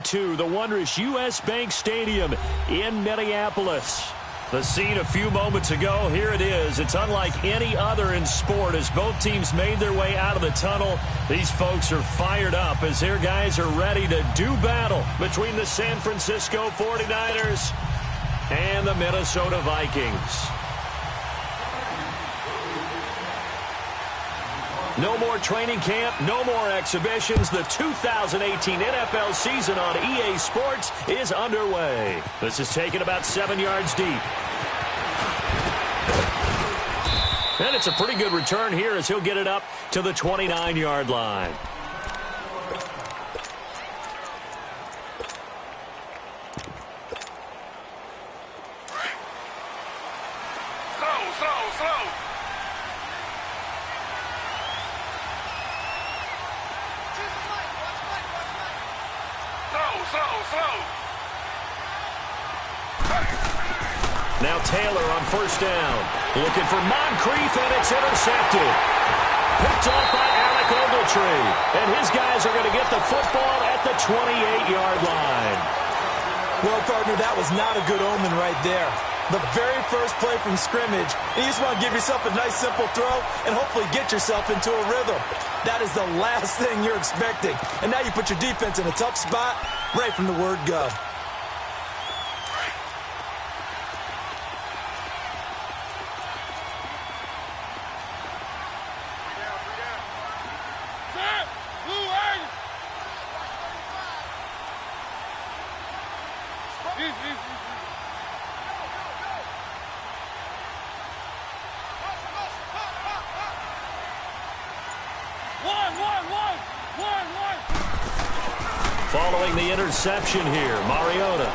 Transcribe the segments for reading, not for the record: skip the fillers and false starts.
to the wondrous U.S. Bank Stadium in Minneapolis. The scene a few moments ago, here it is. It's unlike any other in sport as both teams made their way out of the tunnel. These folks are fired up as their guys are ready to do battle between the San Francisco 49ers and the Minnesota Vikings. No more training camp, no more exhibitions. The 2018 NFL season on EA Sports is underway. This is taken about 7 yards deep. And it's a pretty good return here as he'll get it up to the 29-yard line. Now Taylor on first down. Looking for Moncrief, and it's intercepted. Picked off by Alec Ogletree. And his guys are going to get the football at the 28-yard line. Well, partner, that was not a good omen right there. The very first play from scrimmage, and you just want to give yourself a nice, simple throw and hopefully get yourself into a rhythm. That is the last thing you're expecting. And now you put your defense in a tough spot right from the word go. Following the interception here, Mariota.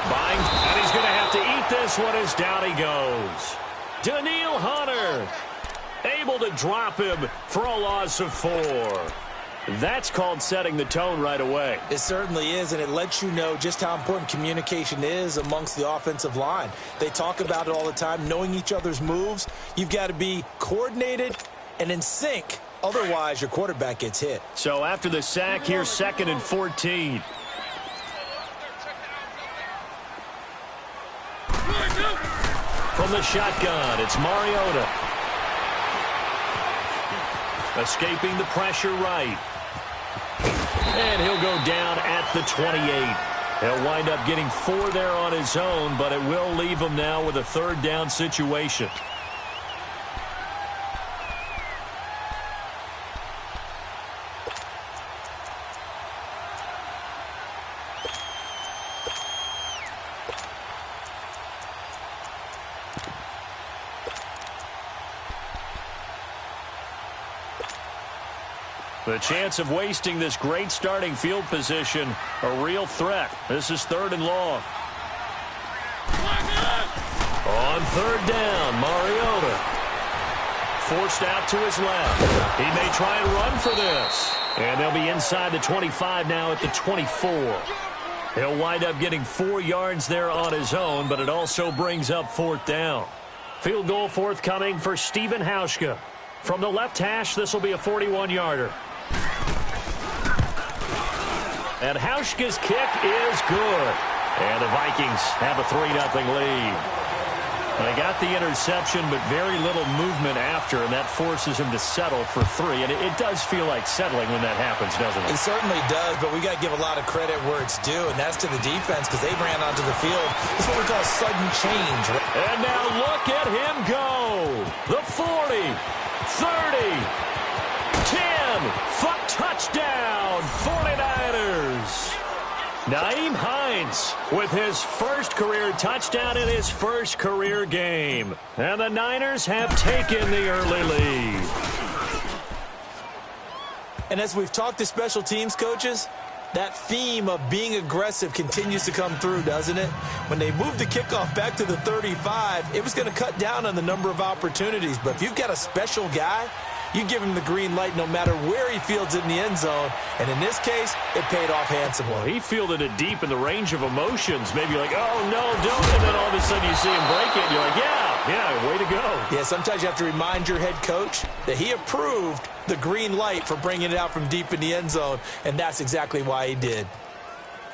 Buying, and he's going to have to eat this one as down he goes. Daniil Hunter, able to drop him for a loss of 4. That's called setting the tone right away. It certainly is, and it lets you know just how important communication is amongst the offensive line. They talk about it all the time, knowing each other's moves. You've got to be coordinated and in sync. Otherwise, your quarterback gets hit. So after the sack, here's 2nd and 14. From the shotgun, it's Mariota. Escaping the pressure right. And he'll go down at the 28. He'll wind up getting 4 there on his own, but it will leave him now with a 3rd down situation. The chance of wasting this great starting field position, a real threat. This is 3rd and long. On 3rd down, Mariota. Forced out to his left. He may try and run for this. And they'll be inside the 25 now at the 24. He'll wind up getting 4 yards there on his own, but it also brings up 4th down. Field goal forthcoming for Stephen Hauschka. From the left hash, this will be a 41-yarder. And Hauschka's kick is good. And the Vikings have a 3-0 lead. They got the interception, but very little movement after, and that forces him to settle for 3. And it does feel like settling when that happens, doesn't it? It certainly does, but we got to give a lot of credit where it's due, and that's to the defense because they ran onto the field. It's what we call sudden change. And now look at him go. The 40, 30, 10, for touchdown, 49ers. Nyheim Hines with his first career touchdown in his first career game. And the Niners have taken the early lead. And as we've talked to special teams coaches, that theme of being aggressive continues to come through, doesn't it? When they moved the kickoff back to the 35, it was going to cut down on the number of opportunities. But if you've got a special guy, you give him the green light no matter where he fields it in the end zone. And in this case, it paid off handsomely. Well, he fielded it deep in the range of emotions. Maybe like, oh, no, don't. And then all of a sudden you see him break it. And you're like, yeah, Yeah, way to go. Yeah, sometimes you have to remind your head coach that he approved the green light for bringing it out from deep in the end zone, and that's exactly why he did.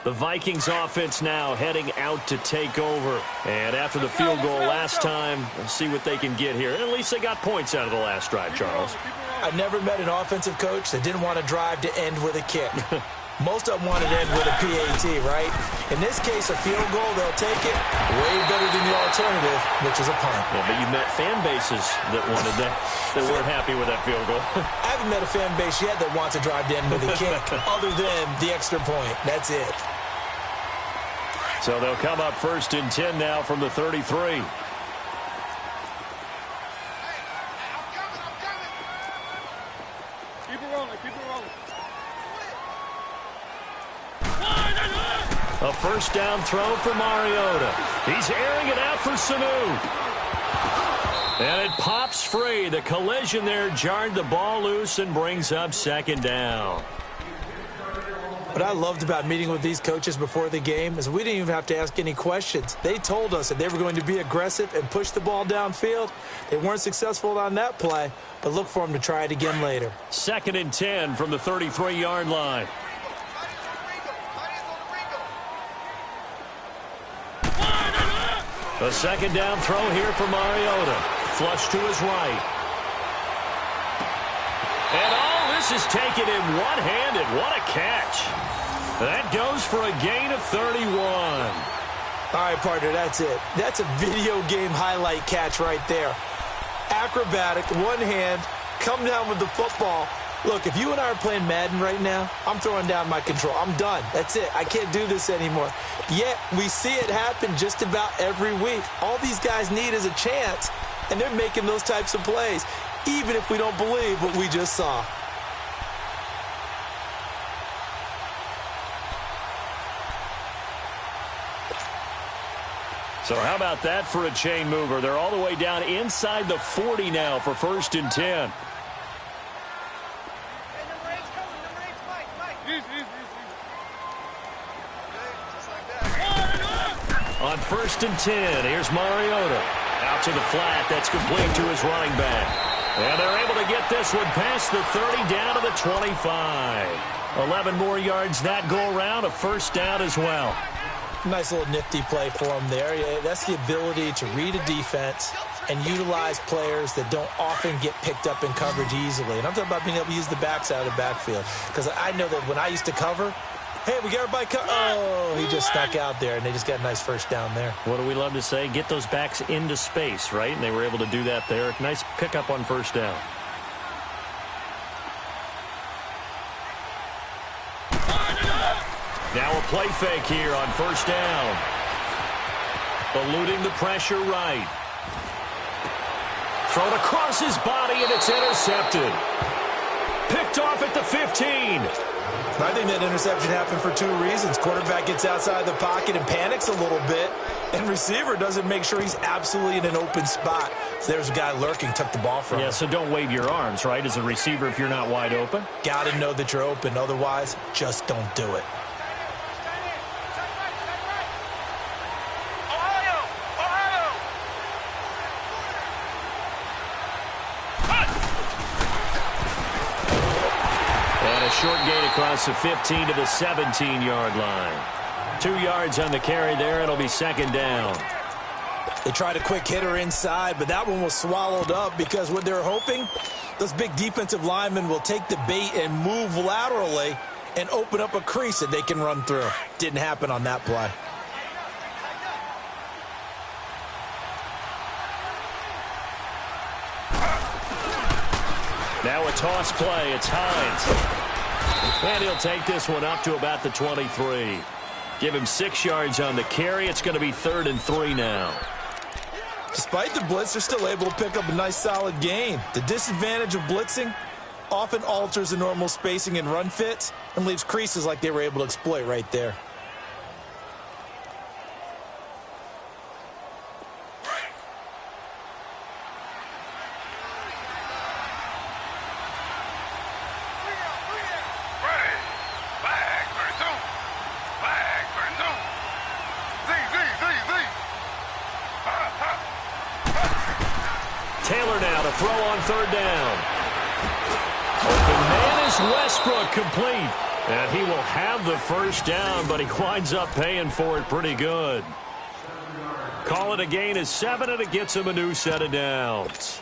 The Vikings offense now heading out to take over. And after the field goal last time, we'll see what they can get here. At least they got points out of the last drive, Charles. I never met an offensive coach that didn't want to drive to end with a kick. Most of them wanted to end with a PAT, right? In this case, a field goal, they'll take it way better than the alternative, which is a punt. Yeah, but you met fan bases that wanted that, that weren't happy with that field goal. I haven't met a fan base yet that wants to drive to end with a kick other than the extra point. That's it. So they'll come up 1st and 10 now from the 33. A first down throw for Mariota. He's airing it out for Sanu. And it pops free. The collision there jarred the ball loose and brings up 2nd down. What I loved about meeting with these coaches before the game is we didn't even have to ask any questions. They told us that they were going to be aggressive and push the ball downfield. They weren't successful on that play, but look for them to try it again later. 2nd and 10 from the 33-yard line. A 2nd down throw here for Mariota. Flush to his right. And all this is taken in one-handed. What a catch. That goes for a gain of 31. All right, partner, that's it. That's a video game highlight catch right there. Acrobatic, one hand, come down with the football. Look, if you and I are playing Madden right now, I'm throwing down my control. I'm done. That's it. I can't do this anymore. Yet, we see it happen just about every week. All these guys need is a chance, and they're making those types of plays, even if we don't believe what we just saw. So how about that for a chain mover? They're all the way down inside the 40 now for 1st and 10. On 1st and 10, here's Mariota. Out to the flat. That's complete to his running back. And they're able to get this one past the 30 down to the 25. 11 more yards that go around. A 1st down as well. Nice little nifty play for him there. Yeah, that's the ability to read a defense and utilize players that don't often get picked up in coverage easily. And I'm talking about being able to use the backside of the backfield. Because I know that when I used to cover, hey, we got everybody oh, he just stuck out there, and they just got a nice 1st down there. What do we love to say? Get those backs into space, right? And they were able to do that there. Nice pickup on 1st down. Now a play fake here on 1st down. Eluding the pressure right. Thrown across his body, and it's intercepted. Picked off at the 15. I think that interception happened for 2 reasons. Quarterback gets outside the pocket and panics a little bit, and receiver doesn't make sure he's absolutely in an open spot. So there's a guy lurking, took the ball from him. Yeah, so don't wave your arms, right, as a receiver if you're not wide open. Got to know that you're open. Otherwise, just don't do it. Short gain across the 15 to the 17-yard line. 2 yards on the carry there. It'll be 2nd down. They tried a quick hitter inside, but that one was swallowed up because what they're hoping, those big defensive linemen will take the bait and move laterally and open up a crease that they can run through. Didn't happen on that play. Now a toss play. It's Hines. And he'll take this one up to about the 23. Give him 6 yards on the carry. It's going to be 3rd and 3 now. Despite the blitz, they're still able to pick up a nice solid gain. The disadvantage of blitzing often alters the normal spacing and run fits and leaves creases like they were able to exploit right there. The throw on third down. Open man is Westbrook, complete. And he will have the first down, but he winds up paying for it pretty good. Call it a gain of 7, and it gets him a new set of downs.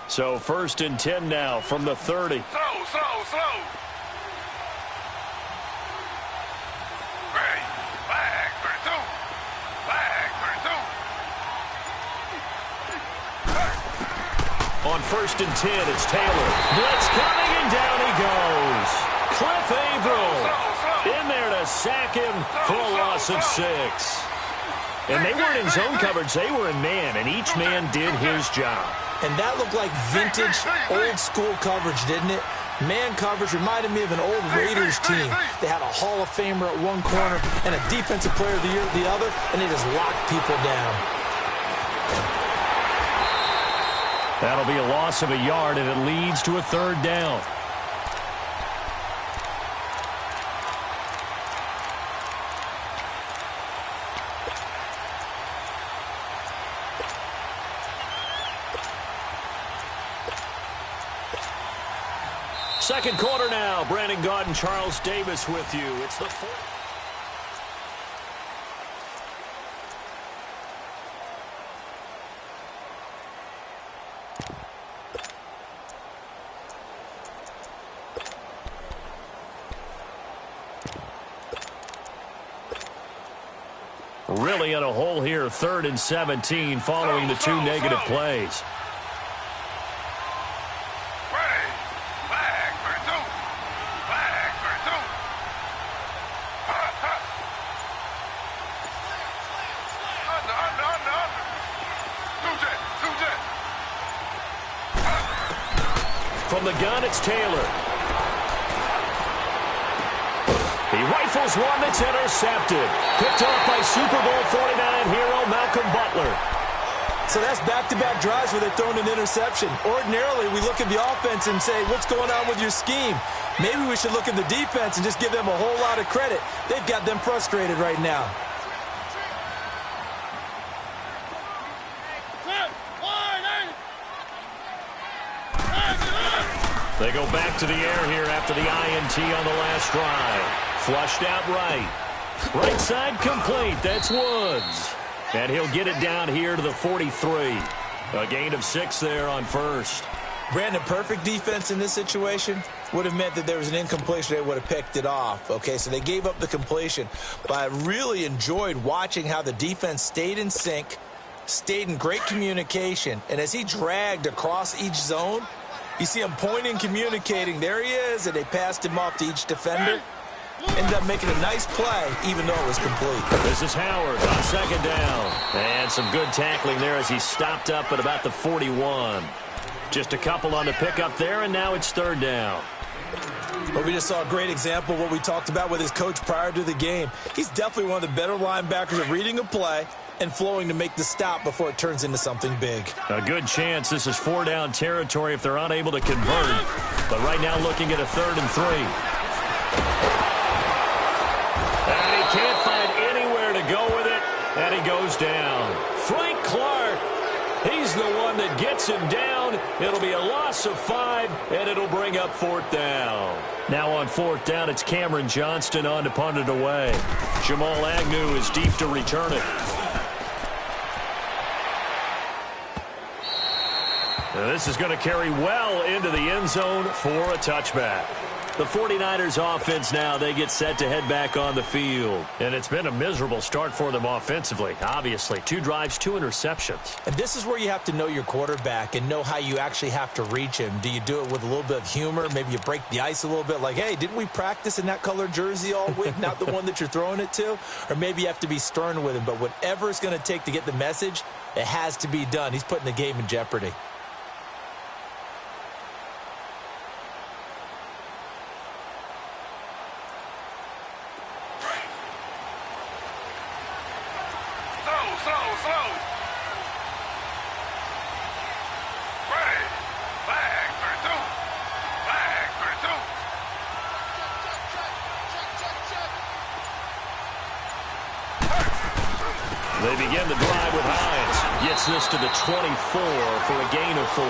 So 1st and 10 now from the 30. Slow. Ready. Flag 32. Flag 32. On 1st and 10, it's Taylor. Blitz coming, and down he goes. Cliff Averill in there to sack him for a loss of 6. And they weren't in zone coverage. They were in man, and each man did his job. And that looked like vintage, old-school coverage, didn't it? Man coverage reminded me of an old Raiders team. They had a Hall of Famer at one corner and a Defensive Player of the Year at the other, and they just locked people down. That'll be a loss of a yard, and it leads to a 3rd down. Second quarter now. Brandon Gaudin and Charles Davis with you. It's the 4th. Really in a hole here. 3rd and 17 following the 2 negative plays. From the gun, it's Taylor. He rifles one that's intercepted. Picked off by Super Bowl 49 hero Malcolm Butler. So that's back-to-back drives where they're throwing an interception. Ordinarily, we look at the offense and say, what's going on with your scheme? Maybe we should look at the defense and just give them a whole lot of credit. They've got them frustrated right now. They go back to the air here after the INT on the last drive. Flushed out right. Right side complete. That's Woods. And he'll get it down here to the 43. A gain of 6 there on 1st. Brandon, perfect defense in this situation would have meant that there was an incompletion. They would have picked it off. Okay, so they gave up the completion. But I really enjoyed watching how the defense stayed in sync, stayed in great communication. And as he dragged across each zone, you see him pointing, communicating. There he is, and they passed him off to each defender. Ended up making a nice play, even though it was complete. This is Howard on 2nd down. And some good tackling there as he stopped up at about the 41. Just a couple on the pickup there, and now it's 3rd down. But we just saw a great example of what we talked about with his coach prior to the game. He's definitely one of the better linebackers at reading a play and flowing to make the stop before it turns into something big. A good chance this is 4-down territory if they're unable to convert. But right now looking at a 3rd and 3. And he can't find anywhere to go with it, and he goes down. Frank Clark, he's the one that gets him down. It'll be a loss of 5, and it'll bring up 4th down. Now on 4th down, it's Cameron Johnston on to punt it away. Jamal Agnew is deep to return it. Now this is going to carry well into the end zone for a touchback. The 49ers offense now, they get set to head back on the field. And it's been a miserable start for them offensively, obviously. 2 drives, 2 interceptions. And this is where you have to know your quarterback and know how you actually have to reach him. Do you do it with a little bit of humor? Maybe you break the ice a little bit like, hey, didn't we practice in that colored jersey all week, not the one that you're throwing it to? Or maybe you have to be stern with him. But whatever it's going to take to get the message, it has to be done. He's putting the game in jeopardy. Ready. Flag 32. Flag They begin the drive with Hines. Gets this to the 24 for a gain of 4.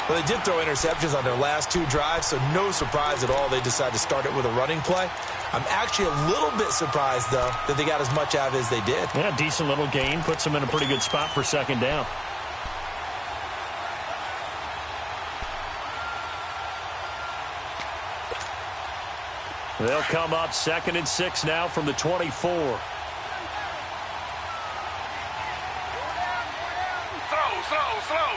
Well, they did throw interceptions on their last 2 drives, so no surprise at all they decided to start it with a running play. I'm actually a little bit surprised, though, that they got as much out of it as they did. Yeah, decent little gain. Puts them in a pretty good spot for second down. They'll come up 2nd and 6 now from the 24. Slow.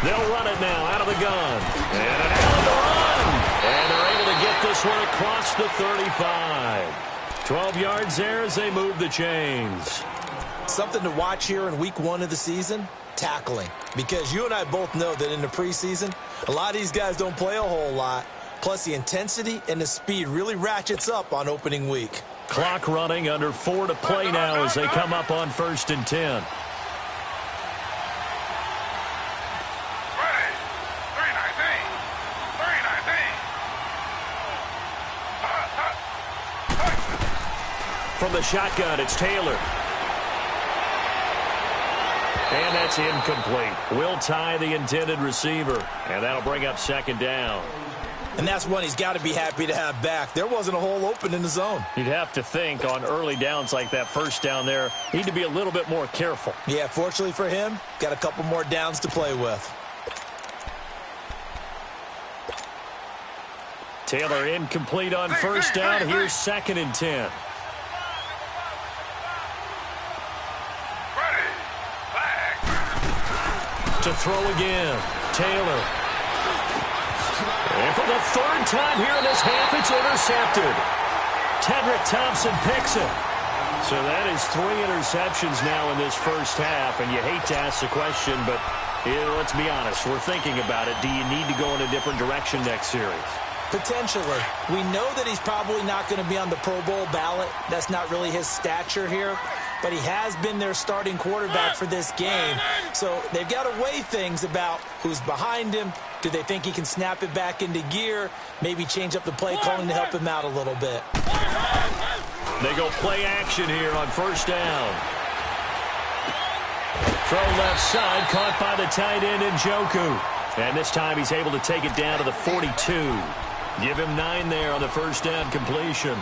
They'll run it now out of the gun. And an hell of a run. And they're able to get this one across the 35. 12 yards there as they move the chains. Something to watch here in week 1 of the season, tackling. Because you and I both know that in the preseason, a lot of these guys don't play a whole lot. Plus, the intensity and the speed really ratchets up on opening week. Clock running, under 4 to play now as they come up on 1st and 10. From the shotgun, it's Taylor. And that's incomplete. Will tie the intended receiver. And that'll bring up 2nd down. And that's one he's got to be happy to have back. There wasn't a hole open in the zone. You'd have to think on early downs like that, 1st down there, need to be a little bit more careful. Yeah, fortunately for him, got a couple more downs to play with. Taylor incomplete on 1st down. Here's 2nd and 10. To throw again, Taylor. And for the 3rd time here in this half, it's intercepted. Tedrick Thompson picks it. So that is 3 interceptions now in this first half, and you hate to ask the question, but let's be honest, we're thinking about it. Do you need to go in a different direction next series? Potentially. We know that he's probably not going to be on the Pro Bowl ballot. That's not really his stature here. But he has been their starting quarterback for this game. So they've got to weigh things about who's behind him. Do they think he can snap it back into gear? Maybe change up the play calling to help him out a little bit. They go play action here on 1st down. Throw left side, caught by the tight end Njoku. And this time he's able to take it down to the 42. Give him 9 there on the 1st down completion.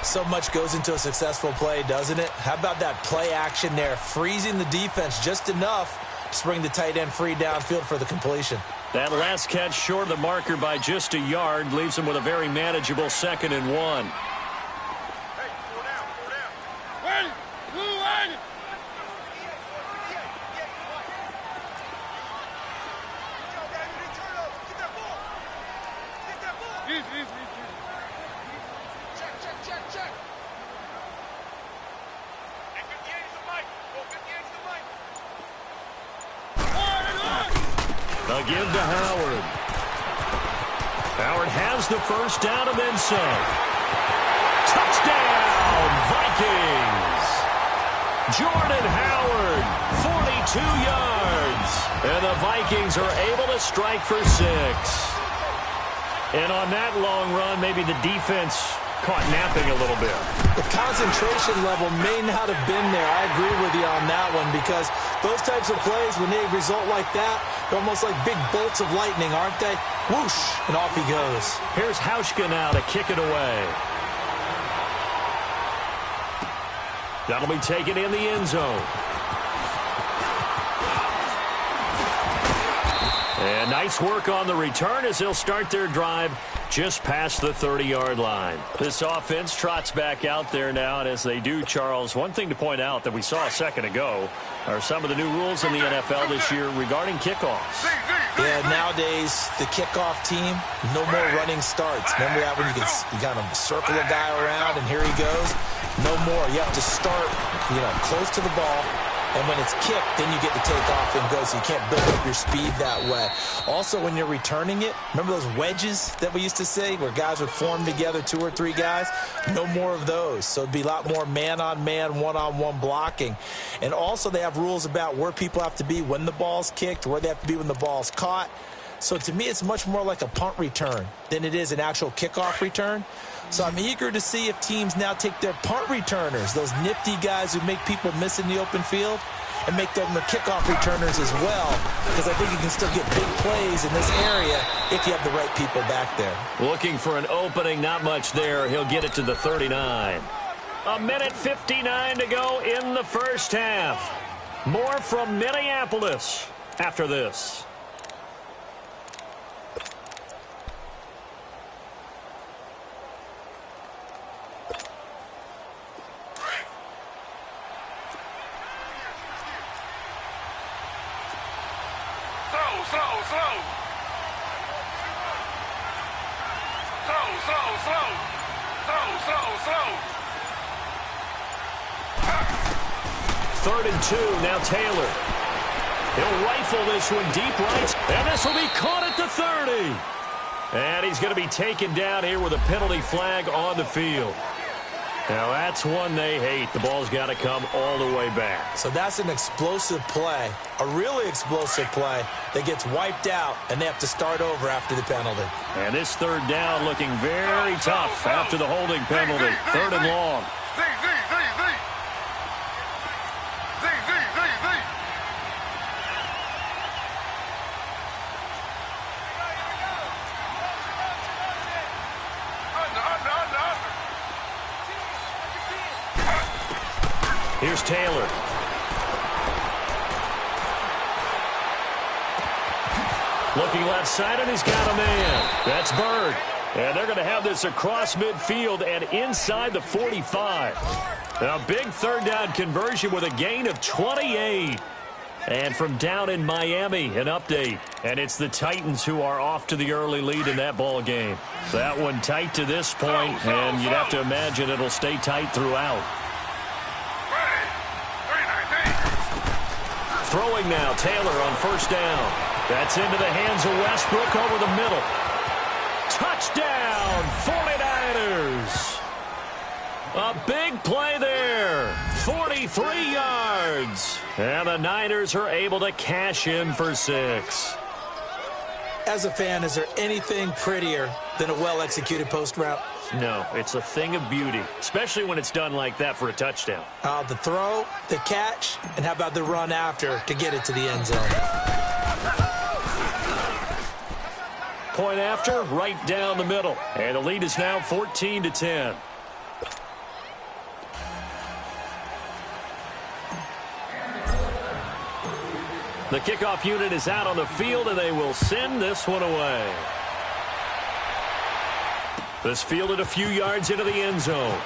So much goes into a successful play, doesn't it? How about that play action there? Freezing the defense just enough to bring the tight end free downfield for the completion. That last catch short of the marker by just a yard leaves him with a very manageable 2nd and 1. They'll give to Howard. Howard has the 1st down and then some. Touchdown, Vikings! Jordan Howard, 42 yards. And the Vikings are able to strike for 6. And on that long run, maybe the defense caught napping a little bit. The concentration level may not have been there. I agree with you on that one because those types of plays, when they result like that, they're almost like big bolts of lightning, aren't they? Whoosh, and off he goes. Here's Hauschka now to kick it away. That'll be taken in the end zone. And nice work on the return as they'll start their drive just past the 30-yard line. This offense trots back out there now, and as they do, Charles, one thing to point out that we saw a second ago are some of the new rules in the NFL this year regarding kickoffs. Yeah, nowadays, the kickoff team, no more running starts. Remember that when you got to circle a guy around, and here he goes? No more. You have to start, close to the ball. And when it's kicked, then you get to take off and go, so you can't build up your speed that way. Also, when you're returning it, remember those wedges that we used to say where guys would form together, 2 or 3 guys? No more of those. So it'd be a lot more man-on-man, one-on-one blocking. And also they have rules about where people have to be when the ball's kicked, where they have to be when the ball's caught. So to me, it's much more like a punt return than it is an actual kickoff return. So I'm eager to see if teams now take their punt returners, those nifty guys who make people miss in the open field, and make them the kickoff returners as well, because I think you can still get big plays in this area if you have the right people back there. Looking for an opening, not much there. He'll get it to the 39. A minute 59 to go in the first half. More from Minneapolis after this. Third and 2, now Taylor. He'll rifle this one deep right, and this will be caught at the 30. And he's going to be taken down here with a penalty flag on the field. Now that's one they hate. The ball's got to come all the way back. So that's an explosive play, a really explosive play that gets wiped out, and they have to start over after the penalty. And this third down looking very tough after the holding penalty. Third and long. Here's Taylor. Looking left side, and he's got a man. That's Bird. And they're going to have this across midfield and inside the 45. A big third down conversion with a gain of 28. And from down in Miami, an update. And it's the Titans who are off to the early lead in that ball game. That one tight to this point, and you'd have to imagine it'll stay tight throughout. Throwing now, Taylor on first down. That's into the hands of Westbrook over the middle. Touchdown, 49ers. A big play there, 43 yards. And the Niners are able to cash in for 6. As a fan, is there anything prettier than a well-executed post route? No, it's a thing of beauty, especially when it's done like that for a touchdown. The throw, the catch, and how about the run after to get it to the end zone? Point after, right down the middle. And the lead is now 14-10. The kickoff unit is out on the field, and they will send this one away. This fielded a few yards into the end zone.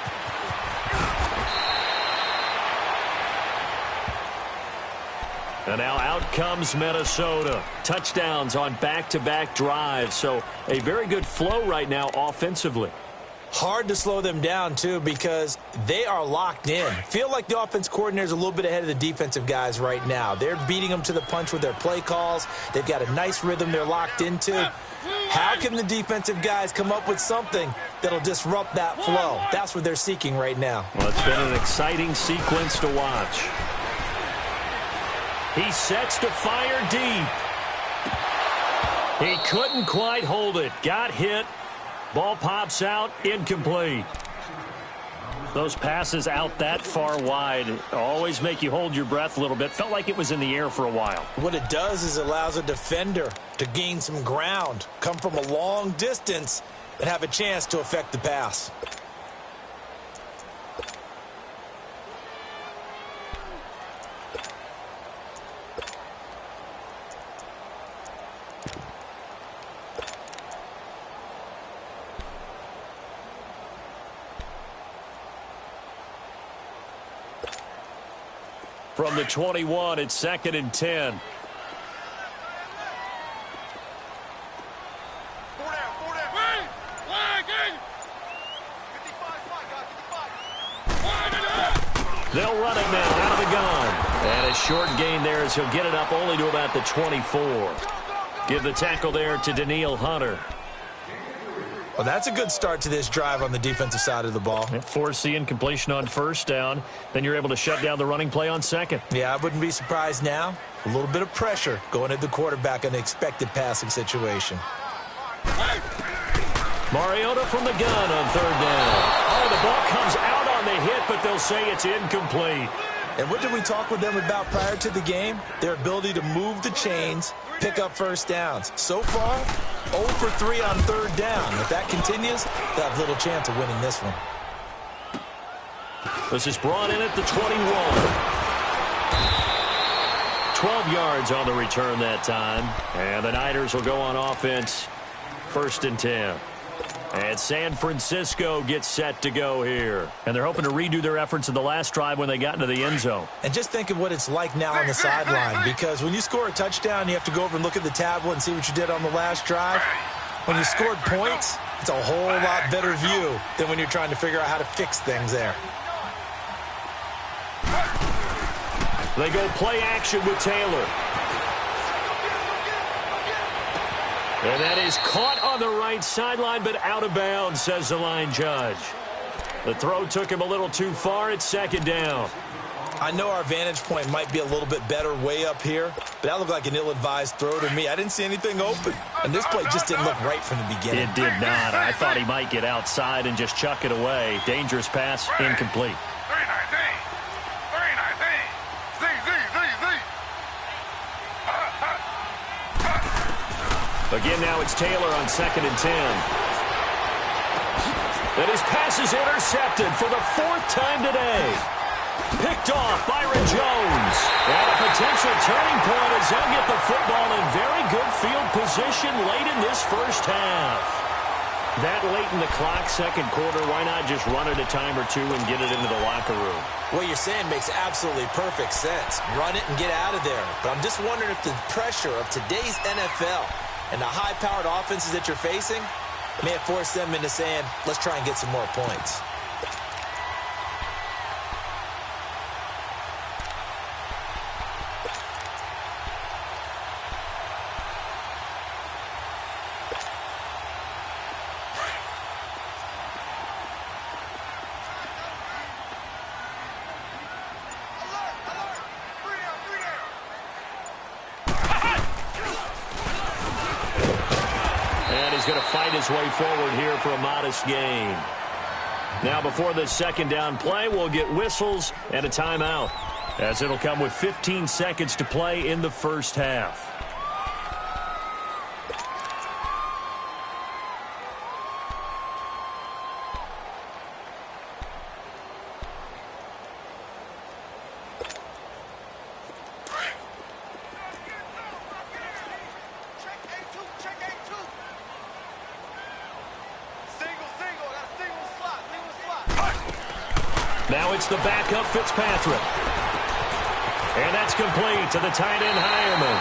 And now out comes Minnesota. Touchdowns on back-to-back drives, so a very good flow right now offensively. Hard to slow them down, too, because they are locked in. Feel like the offense coordinator is a little bit ahead of the defensive guys right now. They're beating them to the punch with their play calls. They've got a nice rhythm they're locked into. How can the defensive guys come up with something that'll disrupt that flow? That's what they're seeking right now. Well, it's been an exciting sequence to watch. He sets to fire deep. He couldn't quite hold it. Got hit. Ball pops out, incomplete. Those passes out that far wide always make you hold your breath a little bit. Felt like it was in the air for a while. What it does is allows a defender to gain some ground, come from a long distance, and have a chance to affect the pass. From the 21, it's 2nd and 10. They'll run it now out of the gun. And a short gain there as he'll get it up only to about the 24. Give the tackle there to Danielle Hunter. Well, that's a good start to this drive on the defensive side of the ball. Force the incompletion on first down. Then you're able to shut down the running play on second. Yeah, I wouldn't be surprised now. A little bit of pressure going at the quarterback in the expected passing situation. Mariota from the gun on third down. Oh, the ball comes out on the hit, but they'll say it's incomplete. And what did we talk with them about prior to the game? Their ability to move the chains, pick up first downs. So far, 0 for 3 on third down. If that continues, they'll have little chance of winning this one. This is brought in at the 21. 12 yards on the return that time. And the Niners will go on offense, 1st and 10. And San Francisco gets set to go here. And they're hoping to redo their efforts in the last drive when they got into the end zone. And just think of what it's like now on the sideline, because when you score a touchdown, you have to go over and look at the tablet and see what you did on the last drive. When you scored points, it's a whole lot better view than when you're trying to figure out how to fix things there. They go play action with Taylor. And that is caught on the right sideline, but out of bounds, says the line judge. The throw took him a little too far. It's 2nd down. I know our vantage point might be a little bit better way up here, but that looked like an ill-advised throw to me. I didn't see anything open, and this play just didn't look right from the beginning. It did not. I thought he might get outside and just chuck it away. Dangerous pass, incomplete. 319. 319. Z. Again, now it's Taylor on 2nd and 10. And his pass is intercepted for the 4th time today. Picked off Byron Jones. And a potential turning point as they'll get the football in very good field position late in this first half. That late in the clock, 2nd quarter, why not just run it a time or two and get it into the locker room? What you're saying makes absolutely perfect sense. Run it and get out of there. But I'm just wondering if the pressure of today's NFL and the high-powered offenses that you're facing may have forced them into saying, let's try and get some more points. Fight his way forward here for a modest gain. Now before the 2nd down play, we'll get whistles and a timeout, as it'll come with 15 seconds to play in the first half. Now it's the backup Fitzpatrick. And that's complete to the tight end Hireman.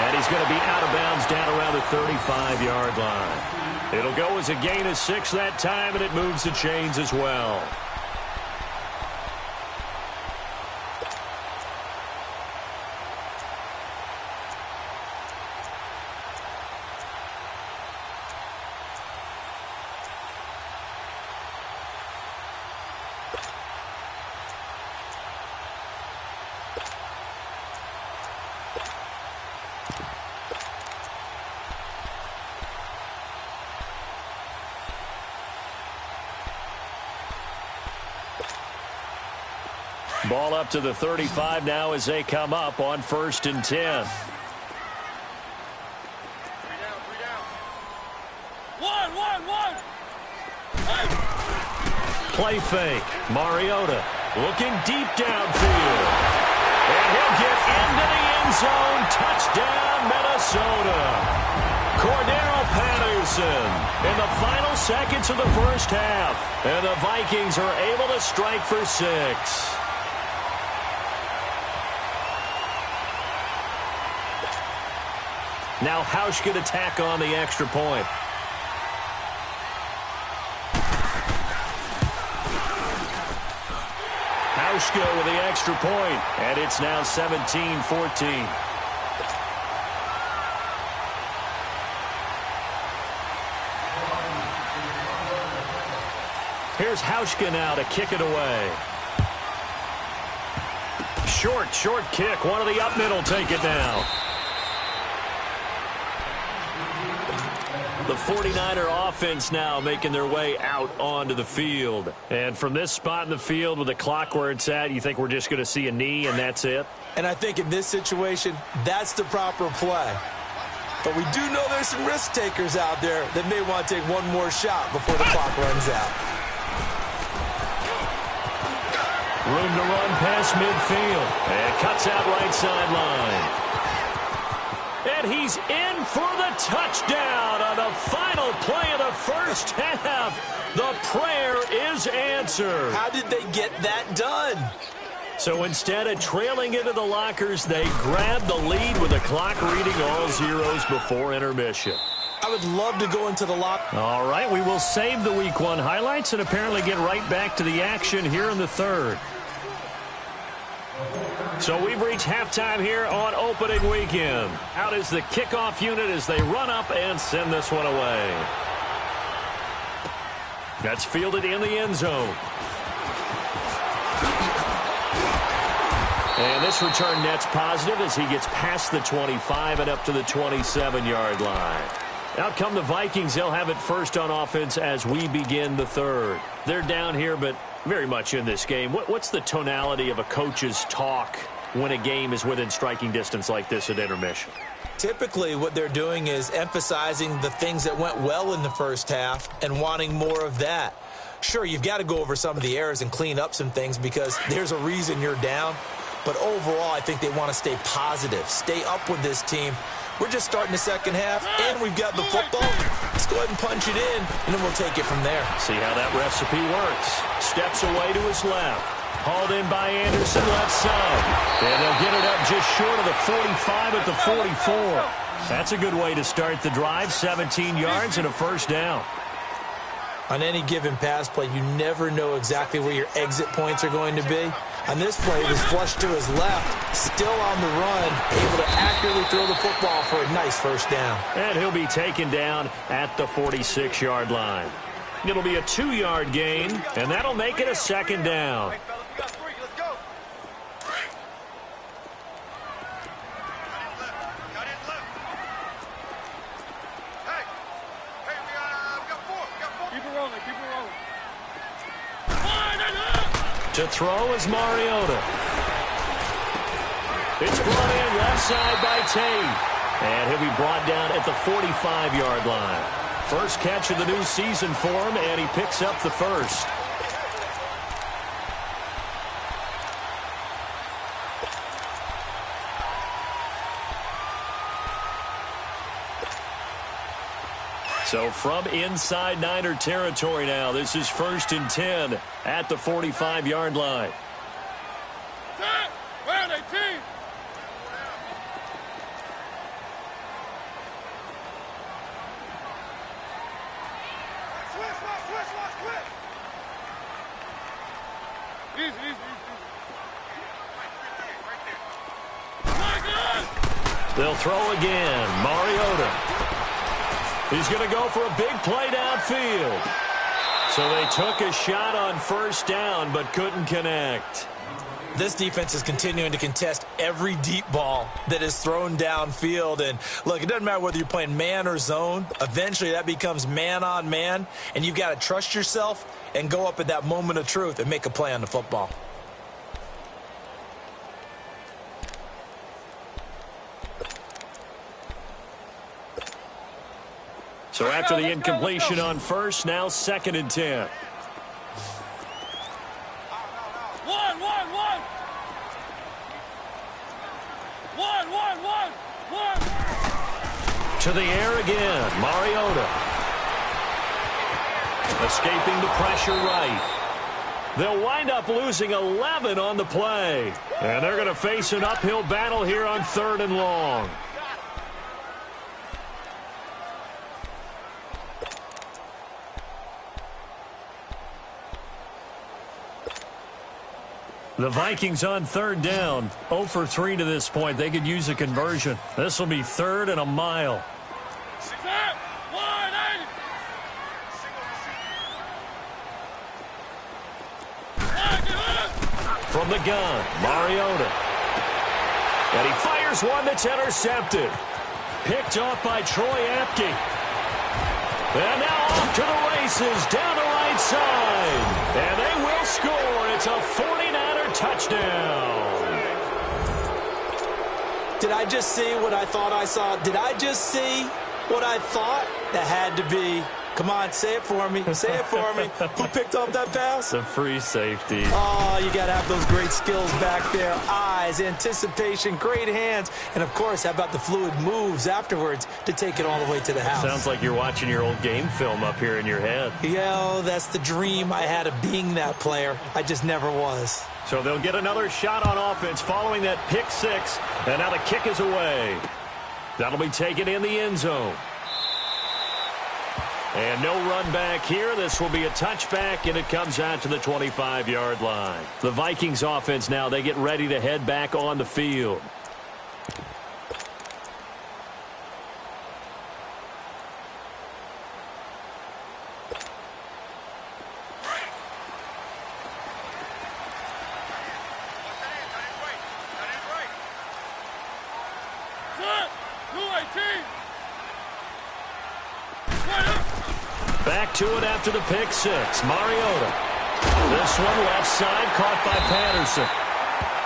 And he's going to be out of bounds down around the 35-yard line. It'll go as a gain of 6 that time, and it moves the chains as well. Ball up to the 35 now as they come up on 1st and 10. 3 down. 1. Play fake. Mariota looking deep downfield. And he'll get into the end zone. Touchdown, Minnesota. Cordero Patterson in the final seconds of the first half. And the Vikings are able to strike for 6. Now Hausch could attack on the extra point. Hausch go with the extra point, and it's now 17-14. here's Hauschka now to kick it away. Short kick. One of the up middle take it now. The 49er offense now making their way out onto the field. And from this spot in the field with the clock where it's at, you think we're just going to see a knee and that's it? And I think in this situation, that's the proper play. But we do know there's some risk takers out there that may want to take one more shot before the clock runs out. Room to run past midfield. And cuts out right sideline. And he's in for the touchdown on the final play of the first half. The prayer is answered. How did they get that done? So instead of trailing into the lockers, they grabbed the lead with the clock reading all zeros before intermission. I would love to go into the locker. All right, we will save the Week 1 highlights and apparently get right back to the action here in the third. So we've reached halftime here on opening weekend. Out is the kickoff unit as they run up and send this one away. That's fielded in the end zone. And this return net's positive as he gets past the 25 and up to the 27-yard line. Out come the Vikings. They'll have it first on offense as we begin the third. They're down here, but very much in this game. What's the tonality of a coach's talk when a game is within striking distance like this at intermission? Typically, what they're doing is emphasizing the things that went well in the first half and wanting more of that. Sure, you've got to go over some of the errors and clean up some things because there's a reason you're down. But overall, I think they want to stay positive, stay up with this team. We're just starting the second half, and we've got the football. Let's go ahead and punch it in, and then we'll take it from there. See how that recipe works. Steps away to his left. Hauled in by Anderson, left side. And they'll get it up just short of the 45 at the 44. That's a good way to start the drive. 17 yards and a first down. On any given pass play, you never know exactly where your exit points are going to be. On this play, it was flushed to his left, still on the run, able to accurately throw the football for a nice first down. And he'll be taken down at the 46-yard line. It'll be a 2-yard gain, and that'll make it a second down. To throw is Mariota. It's brought in left side by Tate. And he'll be brought down at the 45-yard line. First catch of the new season for him, and he picks up the first. So from inside Niner territory now, this is 1st and 10 at the 45-yard line. Round 18. Easy. They'll throw again. Mariota. He's going to go for a big play downfield. So they took a shot on first down but couldn't connect. This defense is continuing to contest every deep ball that is thrown downfield. And, look, it doesn't matter whether you're playing man or zone. Eventually that becomes man on man, and you've got to trust yourself and go up at that moment of truth and make a play on the football. So after the incompletion on first, now 2nd and 10. One. To the air again, Mariota. Escaping the pressure right. They'll wind up losing 11 on the play. And they're going to face an uphill battle here on 3rd and long. The Vikings on 3rd down, 0 for 3 to this point. They could use a conversion. This will be 3rd and a mile. from the gun, Mariota. And he fires one that's intercepted. Picked off by Troy Apke. And now off to the races, down the right side. And they will score. It's a 49er touchdown. Did I just see what I thought I saw? Did I just see what I thought? That had to be. Come on, say it for me. Say it for me. Who picked off that pass? The free safety. Oh, you got to have those great skills back there. Eyes, anticipation, great hands. And, of course, how about the fluid moves afterwards to take it all the way to the house? Sounds like you're watching your old game film up here in your head. Yeah, that's the dream I had of being that player. I just never was. So they'll get another shot on offense following that pick six. And now the kick is away. That'll be taken in the end zone. And no run back here. This will be a touchback, and it comes out to the 25-yard line. The Vikings offense now, they get ready to head back on the field. Back to it after the pick six. Mariota. This one left side caught by Patterson.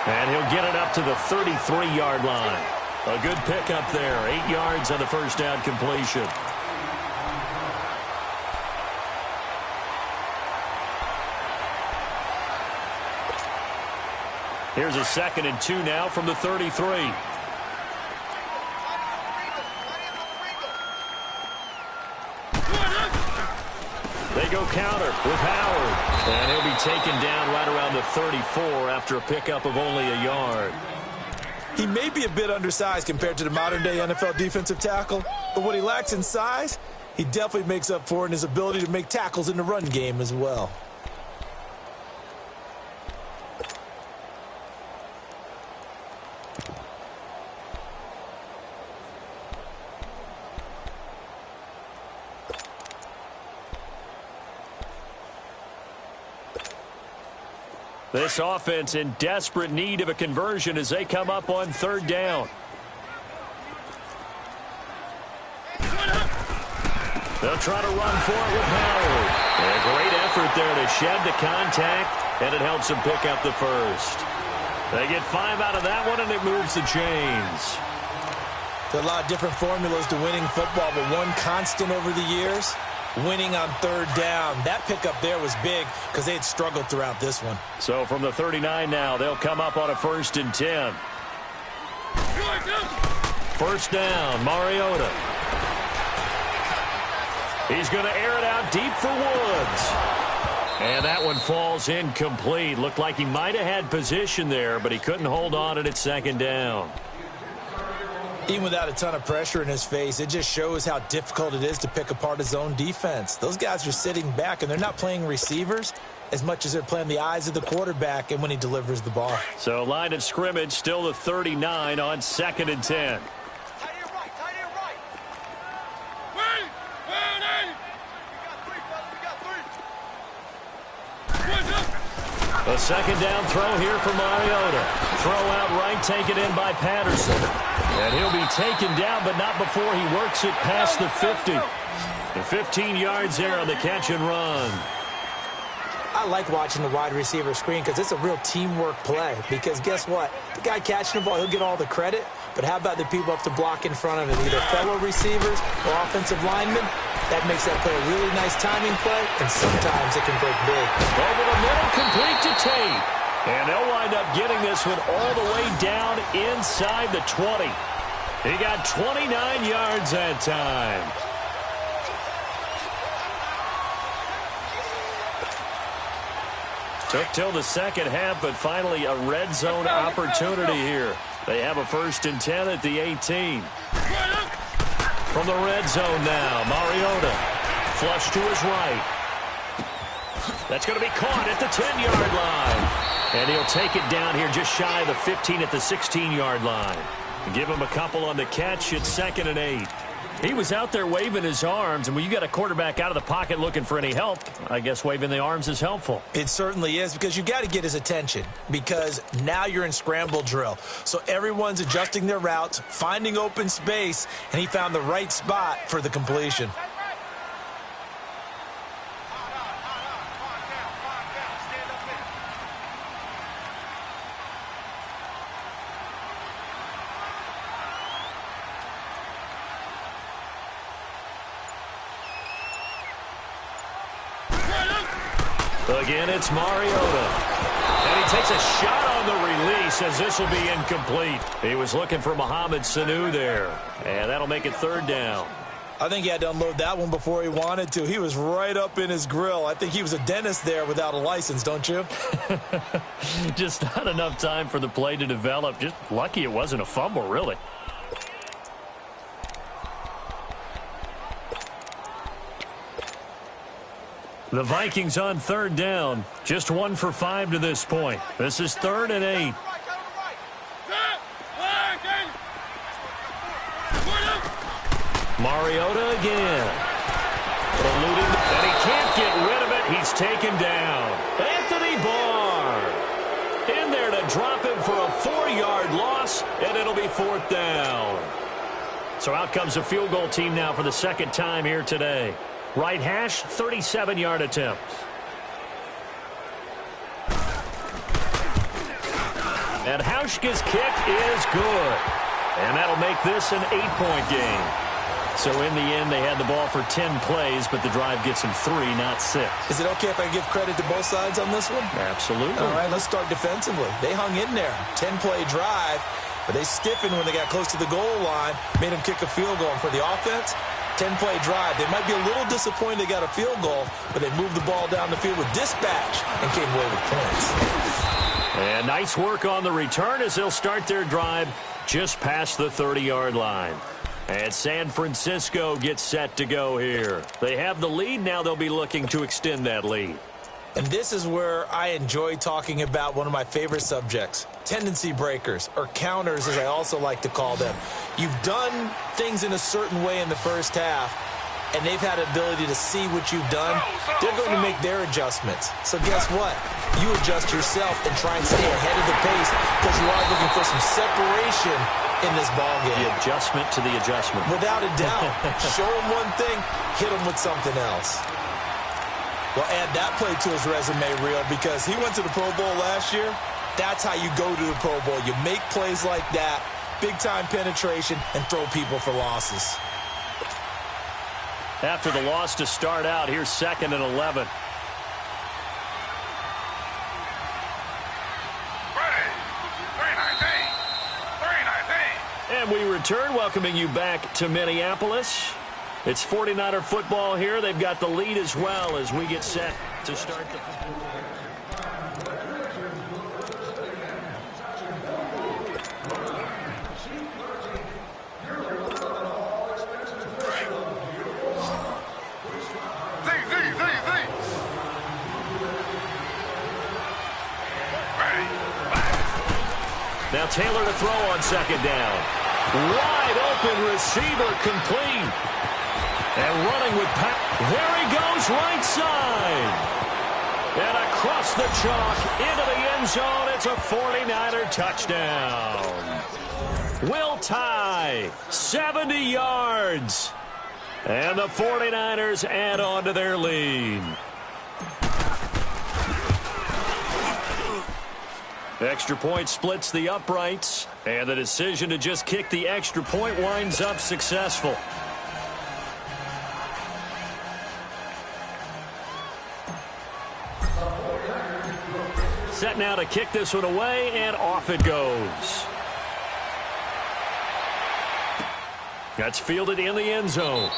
And he'll get it up to the 33-yard line. A good pickup there. 8 yards on the first down completion. Here's a 2nd and 2 now from the 33. They go counter with Howard. And he'll be taken down right around the 34 after a pickup of only a yard. He may be a bit undersized compared to the modern-day NFL defensive tackle, but what he lacks in size, he definitely makes up for in his ability to make tackles in the run game as well. This offense in desperate need of a conversion as they come up on 3rd down. They'll try to run for it with Howard. And a great effort there to shed the contact, and it helps them pick up the first. They get 5 out of that one, and it moves the chains. There are a lot of different formulas to winning football, but one constant over the years, winning on 3rd down. That pickup there was big because they had struggled throughout this one. So from the 39 now, they'll come up on a 1st and 10. 1st down, Mariota. He's going to air it out deep for Woods. And that one falls incomplete. Looked like he might have had position there, but he couldn't hold on at 2nd down. Even without a ton of pressure in his face, it just shows how difficult it is to pick apart his own defense. Those guys are sitting back, and they're not playing receivers as much as they're playing the eyes of the quarterback and when he delivers the ball. So line of scrimmage still the 39 on 2nd and 10. A 2nd down throw here for Mariota. Throw out right, taken in by Patterson. And he'll be taken down, but not before he works it past the 50. The 15 yards there on the catch and run. I like watching the wide receiver screen because it's a real teamwork play. Because guess what? The guy catching the ball, he'll get all the credit. But how about the people up to block in front of him? Either fellow receivers or offensive linemen. That makes that play a really nice timing play, and sometimes it can break big. Over the middle, complete to Tate. And they'll wind up getting this one all the way down inside the 20. He got 29 yards that time. Took till the 2nd half, but finally a red zone opportunity here. They have a 1st and 10 at the 18. From the red zone now, Mariota. Flush to his right. That's going to be caught at the 10-yard line. And he'll take it down here just shy of the 15 at the 16-yard line. Give him a couple on the catch. It's 2nd and 8. He was out there waving his arms, and when you got a quarterback out of the pocket looking for any help, I guess waving the arms is helpful. It certainly is, because you got to get his attention, because now you're in scramble drill. So everyone's adjusting their routes, finding open space, and he found the right spot for the completion. Again, it's Mariota. And he takes a shot on the release as this will be incomplete. He was looking for Mohamed Sanu there. And that'll make it 3rd down. I think he had to unload that one before he wanted to. He was right up in his grill. I think he was a dentist there without a license, don't you? Just not enough time for the play to develop. Just lucky it wasn't a fumble, really. The Vikings on 3rd down. Just 1 for 5 to this point. This is 3rd and 8. Mariota again. Eluding, and he can't get rid of it. He's taken down. Anthony Barr in there to drop him for a 4-yard loss, and it'll be 4th down. So out comes a field goal team now for the 2nd time here today. Right hash, 37-yard attempt. And Hauschka's kick is good. And that'll make this an 8-point game. So in the end, they had the ball for 10 plays, but the drive gets them 3, not 6. Is it okay if I give credit to both sides on this one? Absolutely. All right, let's start defensively. They hung in there. 10-play drive, but they stiffened when they got close to the goal line, made them kick a field goal. And for the offense, 10-play drive. They might be a little disappointed they got a field goal, but they moved the ball down the field with dispatch and came away with points. And nice work on the return as they'll start their drive just past the 30-yard line. And San Francisco gets set to go here. They have the lead. Now they'll be looking to extend that lead. And this is where I enjoy talking about one of my favorite subjects, tendency breakers, or counters as I also like to call them. You've done things in a certain way in the first half, and they've had an ability to see what you've done. They're going to make their adjustments. So guess what? You adjust yourself and try and stay ahead of the pace because you are looking for some separation in this ballgame. The adjustment to the adjustment. Without a doubt. Show them one thing, hit them with something else. Well, add that play to his resume, Real, because he went to the Pro Bowl last year. That's how you go to the Pro Bowl. You make plays like that, big-time penetration, and throw people for losses. After the loss to start out, here's 2nd and 11. And we return, welcoming you back to Minneapolis. It's 49er football here. They've got the lead as well as we get set to start the Now Taylor to throw on 2nd down. Wide open receiver complete. And running with there he goes, right side. And across the chalk into the end zone. It's a 49er touchdown. Will tie 70 yards. And the 49ers add on to their lead. Extra point splits the uprights, and the decision to just kick the extra point winds up successful. Set now to kick this one away, and off it goes. That's fielded in the end zone.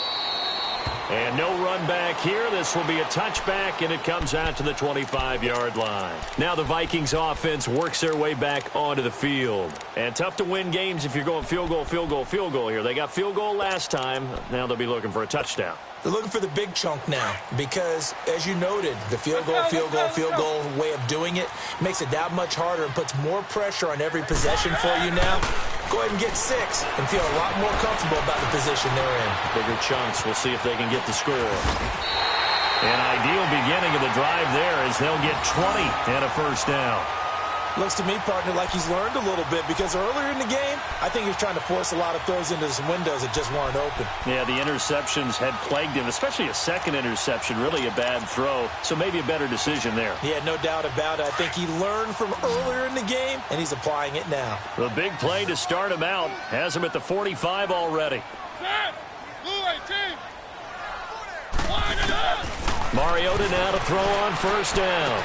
And no run back here. This will be a touchback, and it comes out to the 25-yard line. Now the Vikings offense works their way back onto the field. And tough to win games if you're going field goal, field goal, field goal here. They got field goal last time. Now they'll be looking for a touchdown. They're looking for the big chunk now because, as you noted, the field goal way of doing it makes it that much harder and puts more pressure on every possession for you now. Go ahead and get 6 and feel a lot more comfortable about the position they're in. Bigger chunks. We'll see if they can get the score. An ideal beginning of the drive there as they'll get 20 and a first down. Looks to me, partner, like he's learned a little bit because earlier in the game, I think he was trying to force a lot of throws into some windows that just weren't open. Yeah, the interceptions had plagued him, especially a second interception, really a bad throw, so maybe a better decision there. Yeah, no doubt about it. I think he learned from earlier in the game, and he's applying it now. The big play to start him out has him at the 45 already. Mariota now to throw on first down.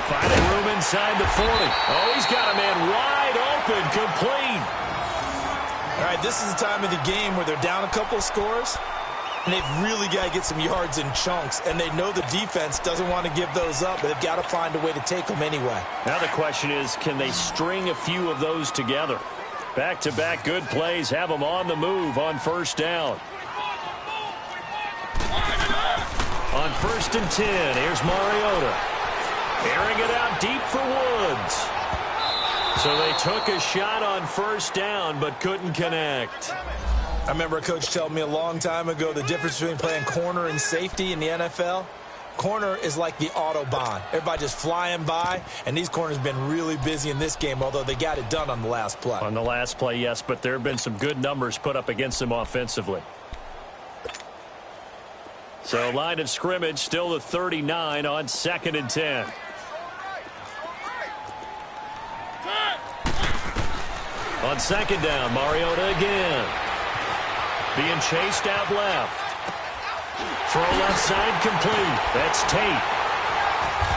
Finding room inside the 40. Oh, he's got a man wide open, complete. All right, this is the time of the game where they're down a couple of scores, and they've really got to get some yards in chunks, and they know the defense doesn't want to give those up, but they've got to find a way to take them anyway. Now the question is, can they string a few of those together? Back-to-back good plays have them on the move on first down. On 1st and 10, here's Mariota. Airing it out deep for Woods. So they took a shot on first down but couldn't connect. I remember a coach telling me a long time ago the difference between playing corner and safety in the NFL. Corner is like the Autobahn. Everybody just flying by, and these corners have been really busy in this game, although they got it done on the last play. On the last play, yes, but there have been some good numbers put up against them offensively. So line of scrimmage still the 39 on 2nd and 10. On 2nd down, Mariota again. Being chased out left. Throw left side complete. That's Tate.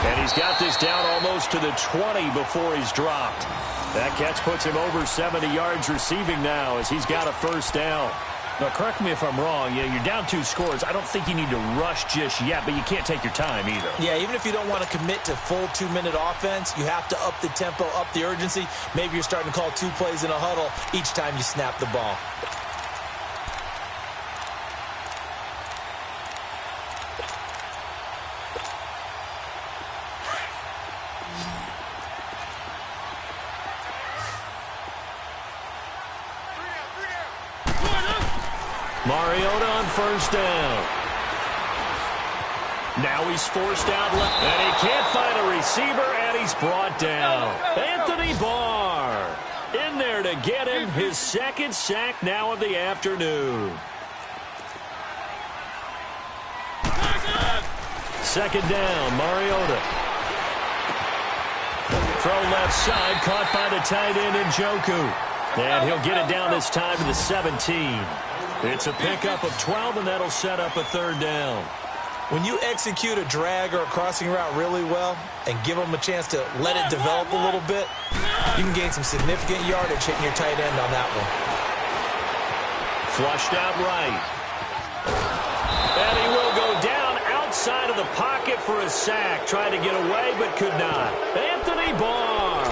And he's got this down almost to the 20 before he's dropped. That catch puts him over 70 yards receiving now as he's got a first down. Now, correct me if I'm wrong. Yeah, you're down 2 scores. I don't think you need to rush just yet, but you can't take your time either. Yeah, even if you don't want to commit to full 2-minute offense, you have to up the tempo, up the urgency. Maybe you're starting to call 2 plays in a huddle each time you snap the ball. Mariota on first down. Now he's forced out left, and he can't find a receiver, and he's brought down. Anthony Barr in there to get him his 2nd sack now of the afternoon. 2nd down, Mariota. Throw left side, caught by the tight end Njoku. And he'll get it down this time to the 17. It's a pickup of 12, and that'll set up a 3rd down. When you execute a drag or a crossing route really well and give them a chance to let it develop a little bit, you can gain some significant yardage hitting your tight end on that one. Flushed out right. And he will go down outside of the pocket for a sack. Tried to get away, but could not. Anthony Barr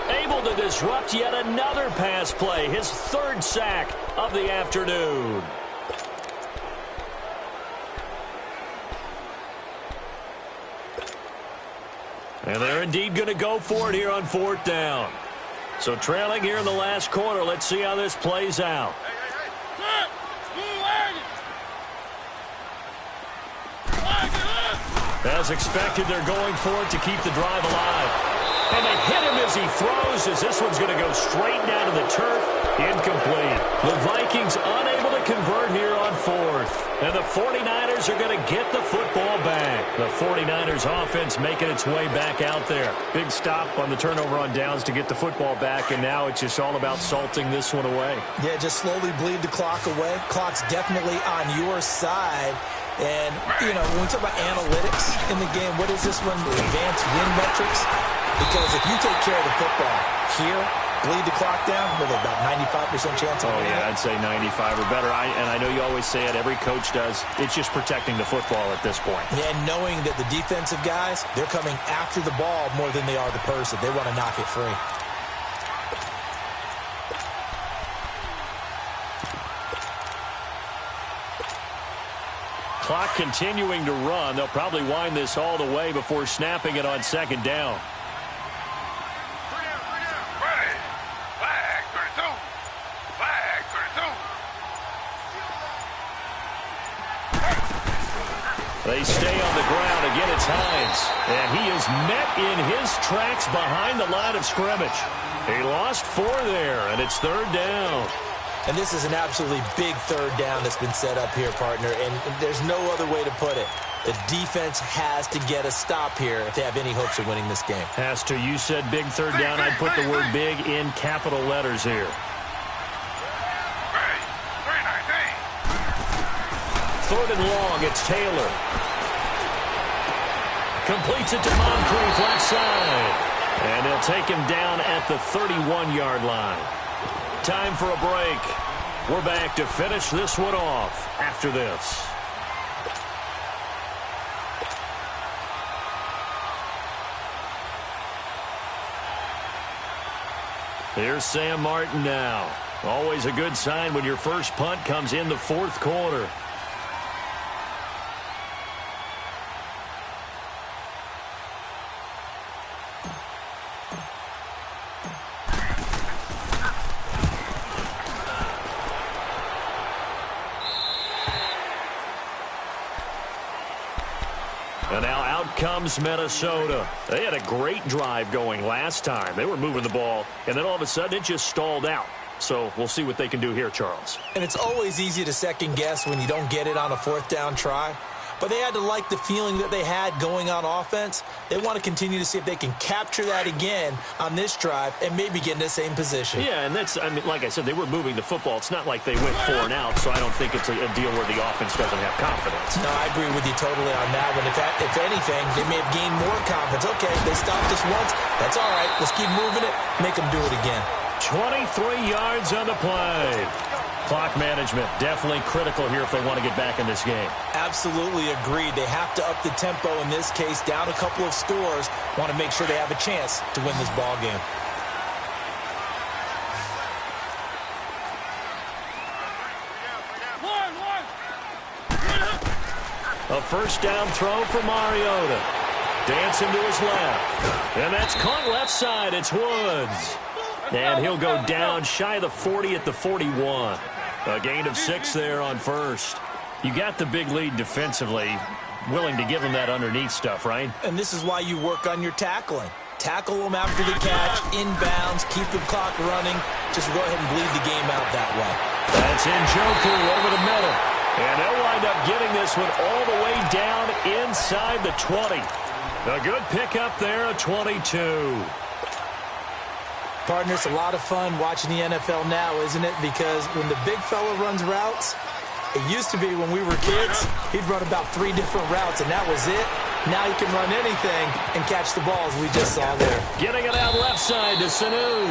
able to disrupt yet another pass play. His 3rd sack of the afternoon. And they're indeed going to go for it here on 4th down. So trailing here in the last quarter. Let's see how this plays out. As expected, they're going for it to keep the drive alive. And they hit him as he throws, as this one's going to go straight down to the turf. Incomplete. The Vikings unable to convert here on 4th. And the 49ers are going to get the football back. The 49ers offense making its way back out there. Big stop on the turnover on downs to get the football back, and now it's just all about salting this one away. Yeah, just slowly bleed the clock away. Clock's definitely on your side. And, you know, when we talk about analytics in the game, what is this one? Advanced win metrics? Because if you take care of the football here, bleed the clock down, with about 95% chance of winning. Oh, yeah, I'd say 95 or better. And I know you always say it, every coach does. It's just protecting the football at this point. Yeah, and knowing that the defensive guys, they're coming after the ball more than they are the person. They want to knock it free. Clock continuing to run. They'll probably wind this all the way before snapping it on second down. They stay on the ground. Again, it's Hines. And he is met in his tracks behind the line of scrimmage. He lost 4 there, and it's third down. And this is an absolutely big third down that's been set up here, partner, and there's no other way to put it. The defense has to get a stop here if they have any hopes of winning this game. Has to. You said big third down. I'd put the word big in capital letters here. Third and long, it's Taylor. Completes it to Moncrief, left side. And they'll take him down at the 31-yard line. Time for a break. We're back to finish this one off after this. Here's Sam Martin now. Always a good sign when your first punt comes in the fourth quarter. And now out comes Minnesota. They had a great drive going last time. They were moving the ball, and then all of a sudden it just stalled out. So we'll see what they can do here, Charles. And it's always easy to second guess when you don't get it on a fourth down try. But they had to like the feeling that they had going on offense. They want to continue to see if they can capture that again on this drive and maybe get in the same position. Yeah, and that's, I mean, like I said, they were moving the football. It's not like they went 4 and out, so I don't think it's a deal where the offense doesn't have confidence. No, I agree with you totally on that one. If anything, they may have gained more confidence. Okay, they stopped us once. That's all right. Let's keep moving it. Make them do it again. 23 yards on the play. Clock management definitely critical here if they want to get back in this game. Absolutely agreed. They have to up the tempo in this case, down a couple of scores. Want to make sure they have a chance to win this ball game. A first down throw for Mariota. Dancing to his left. And that's caught left side. It's Woods. And he'll go down shy of the 40 at the 41. A gain of 6 there on first. You got the big lead defensively. Willing to give them that underneath stuff, right? And this is why you work on your tackling. Tackle them after the catch, inbounds, keep the clock running. Just go ahead and bleed the game out that way. That's Njoku over the middle. And they'll wind up getting this one all the way down inside the 20. A good pickup there, a 22. Partner, it's a lot of fun watching the NFL now, isn't it? Because when the big fella runs routes, it used to be when we were kids, he'd run about 3 different routes, and that was it. Now he can run anything and catch the balls we just saw there. Getting it out left side to Sanu.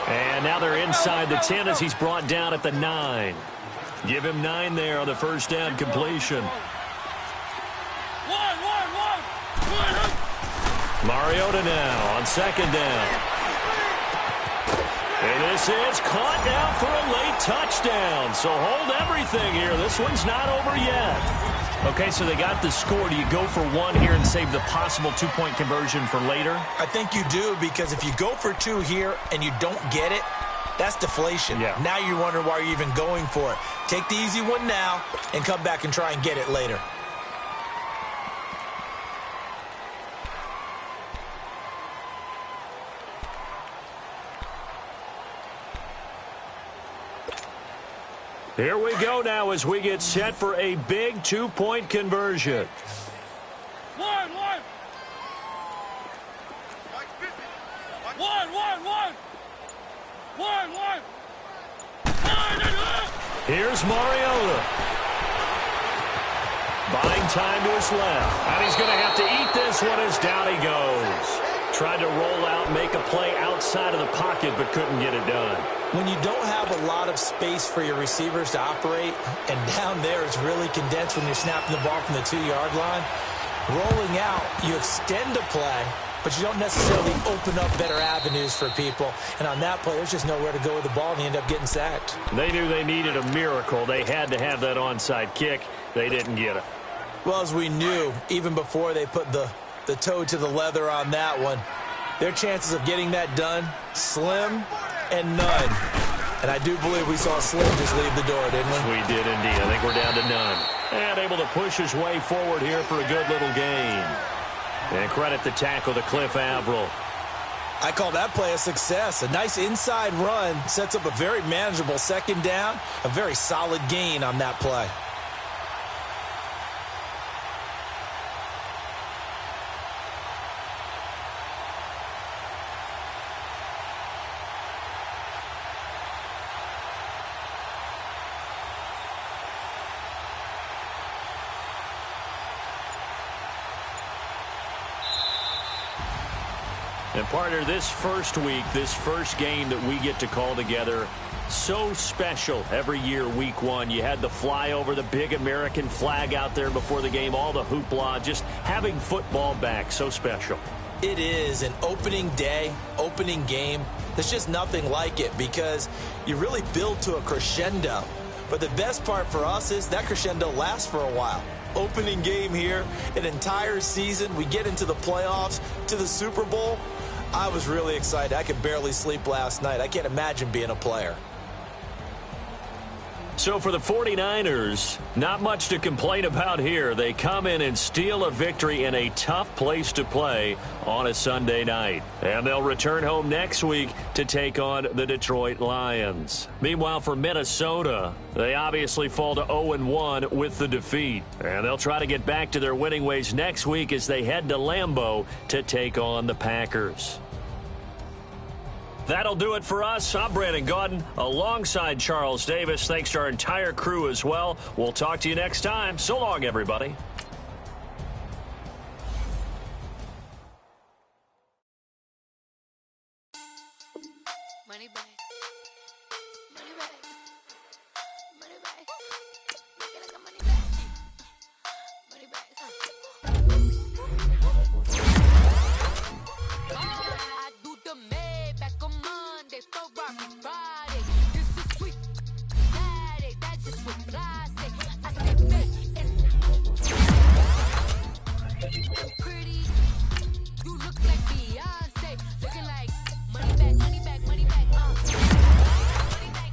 And now they're inside the 10 as he's brought down at the 9. Give him 9 there on the first down completion. Mariota now on second down. And this is caught down for a late touchdown. So hold everything here. This one's not over yet. Okay, so they got the score. Do you go for 1 here and save the possible 2-point conversion for later? I think you do, because if you go for 2 here and you don't get it, that's deflation. Yeah. Now you're wondering why you're even going for it. Take the easy one now and come back and try and get it later. Here we go now as we get set for a big 2-point conversion. One. Here's Mariota. Buying time to his left. And he's going to have to eat this one as down he goes. Tried to roll out, make a play outside of the pocket, but couldn't get it done. When you don't have a lot of space for your receivers to operate, and down there it's really condensed when you're snapping the ball from the 2-yard line, rolling out, you extend a play, but you don't necessarily open up better avenues for people. And on that play, there's just nowhere to go with the ball, and you end up getting sacked. They knew they needed a miracle. They had to have that onside kick. They didn't get it. Well, as we knew, even before they put the toe to the leather on that one, their chances of getting that done, slim and none. And I do believe we saw Slim just leave the door, didn't we? We did indeed. I think we're down to none. And able to push his way forward here for a good little gain. And credit the tackle to Cliff Averill. I call that play a success. A nice inside run sets up a very manageable second down. A very solid gain on that play. And partner, this first week, this first game that we get to call together, so special every year, week one. You had the flyover, the big American flag out there before the game, all the hoopla, just having football back, so special. It is an opening day, opening game. There's just nothing like it because you really build to a crescendo. But the best part for us is that crescendo lasts for a while. Opening game here, an entire season. We get into the playoffs, to the Super Bowl. I was really excited. I could barely sleep last night. I can't imagine being a player. So for the 49ers, not much to complain about here. They come in and steal a victory in a tough place to play on a Sunday night. And they'll return home next week to take on the Detroit Lions. Meanwhile, for Minnesota, they obviously fall to 0-1 with the defeat. And they'll try to get back to their winning ways next week as they head to Lambeau to take on the Packers. That'll do it for us. I'm Brandon Gaudin alongside Charles Davis. Thanks to our entire crew as well. We'll talk to you next time. So long, everybody. Money back. Money back. Money back. Make it like a money back. Money back. I do the Maybach on Monday, Ferrari Friday. This is sweet Saturday. That's just what plastic. I say, it's pretty. You look like Beyonce. Looking like money back, money back, money back, money back,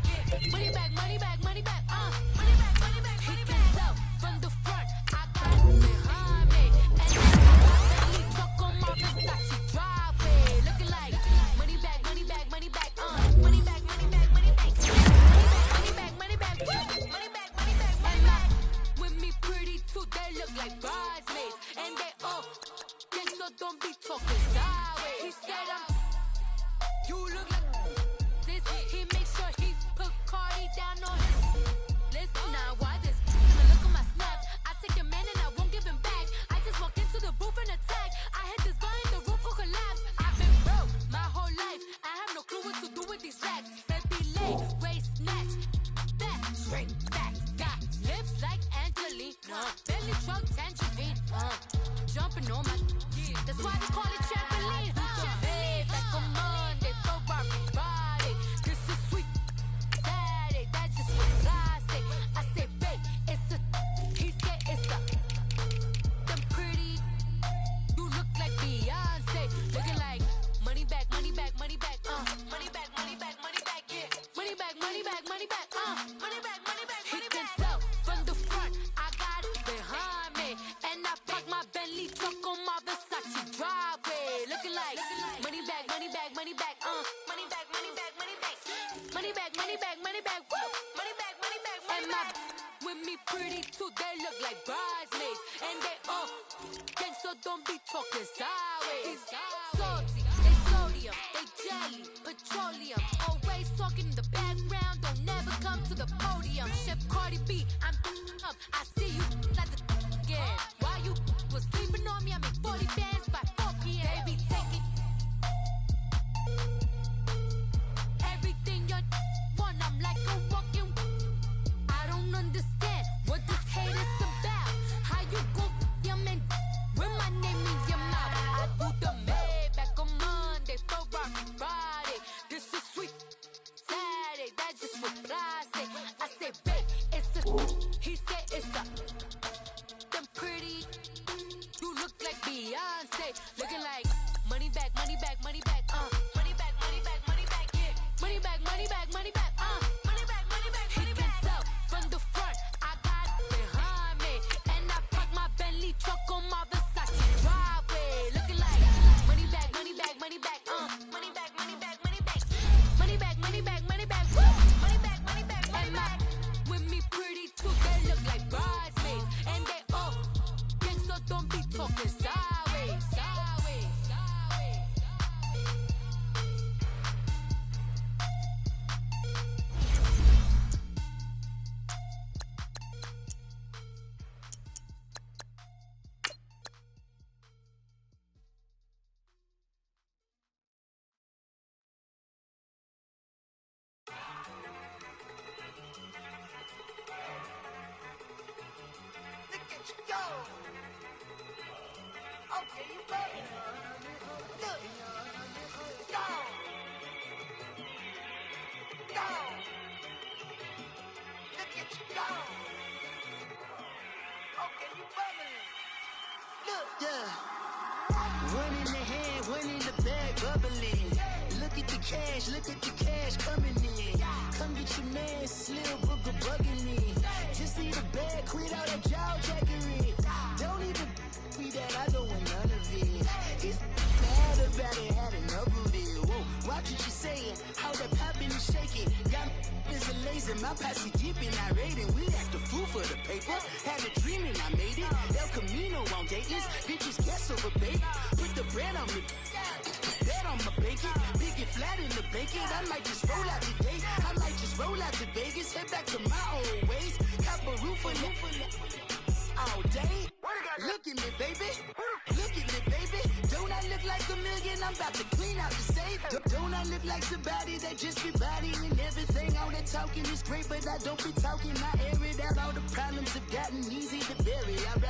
yeah. Money back, money back, money back, money back, money back, money back. From the front, I got it behind me. And I got my Bentley truck on my Versace driveway. Looking like money back, money back, money back, money back, money back, money back, money back, money back, money back, money back, money back, money back. With me pretty too, they look like bridesmaids. And they all think so, don't be talking sideways. He said you look like this. He makes sure he put Cardi down on his list. Now why this? Look at my snap. I take a man and I won't give him back. I just walk into the booth and attack. I hit this button, the roof will collapse. I've been broke my whole life. I have no clue what to do with these racks. Baby lay, waist snatch, back, straight back. Got lips like Angelina, belly truck tangerine. Jumping on my, that's why they call it trampoline. Back on Monday, Ferrari Friday. This is sweet Saturday. That's just what plastic. I say, babe, it's a. He said it's a. Them pretty. You look like Beyonce. Looking like money back, money back, money back, money back, money back, money back, yeah. Money back, money back, money back, money back, money back, money back. He can tell from the front, I got it behind me, and I park my Bentley truck on my Versace driveway. Looking like money back, money back, money back, money back, money back, money back, money back, money back, money back, woo, money back, money back, money back. With me pretty too, they look like bridesmaids, and they all think so, don't be talking sideways. Salty, they sodium, they jelly, petroleum, always talking in the background, don't never come to the podium. Chef Cardi B, I'm up, I see you like the again. Why you was sleeping on me? I make 40 bands by 4 p.m. They be taking everything you want. I'm like a walking. I don't understand what this hate is about. How you go your man with my name in your mouth? I do the Maybach on Monday, Ferrari Friday. This is sweet Saturday. That's just what plastic. I say, babe, it's a. He said it's a. Them pretty. money back, money back, money back, money back, money back, yeah. Money back, money back, money back, money back, money back, money back. He can tell from the front, I got it behind me, and I park my Bentley truck on my Versace driveway, looking like money back, money back, money back, money back, money back, money back, money back, money back, money back, woo. Money back, money back, money back. With me pretty too, they look like bridesmaids, and they all gang, so don't be talking sideways, sideways, sideways. Look at you go. Okay, you ready? Look. Go. Go. Look at you go. Okay, you bubbling. Look. Yeah. One in the hand, one in the bag, bubbling. Look at the cash coming in. Come get your man, Slim Booker bugging me. Just need a bag, quit all that jaw jackery. Don't even be that, I don't want none of it. It's bad about it, had enough of it. Whoa, watch what you saying, how that poppin' and shaking. Got is a laser, my posse deep and I raiding. We act a fool for the paper. Had a dream and I made it. El Camino on Dayton's, bitches guess over baby. Put the bread on me. Bet on my bacon, big and flat in the bacon. I might just roll out today. I might just roll out to Vegas, head back to my old ways. Have a roof for all day. Look at me, baby. Look at me, baby. Don't I look like a million? I'm about to clean out the safe. Don't I look like somebody that just be bodying everything? All that talking is great, but I don't be talking. I air it out. All the problems have gotten easy to bury. I'd